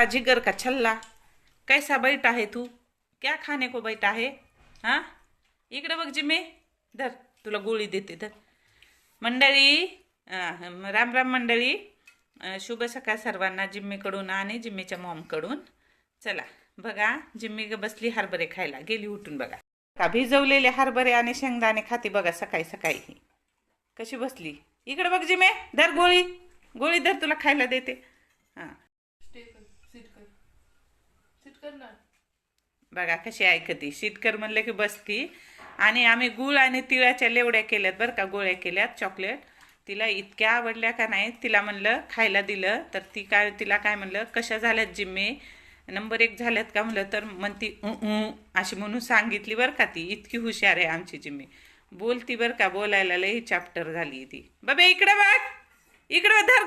जिगर का छल्ला, कैसा बैठा है तू, क्या खाने को बैठा है? हाँ, इकडे बघ जिम्मे, धर तुला गोळी देते धर. मंडळी, राम राम मंडळी. शुभ सकाळ सर्वांना जिम्मीकडून आणि जिम्मीच्या मॉमकडून. चला बघा, जिम्मी बसली हरभरे खायला, गेली उठून बघा. का भिजवलेले हरभरे आणि शेंगदाणे खाते बघा सकाळी सकाळी. कशी बसली. इकडे बघ जिम्मे, धर गोळी, गोळी धर तुला खायला देते. हां, बघा कशी ऐकती. शीतकर म्हणलं की बसती. आणि आम्ही गुळ आणि तिळाच्या लेवड्या केल्यात बरं का, गोळ्या केल्यात चॉकलेट. तिला इतक्या आवडल्या का नाही, तिला म्हणलं खायला दिलं तर तिला काय म्हणलं, कशा झाल्यात जिम्मे, नंबर 1 झाल्यात का म्हणलं, तर म्हणती अशी म्हणून सांगितली बरं का. ती इतकी हुशार आहे आमची जिम्मी, बोलती बरं का, बोलायला लई चॅप्टर झाली ती. बाबे इकडे बघ, इकडे धर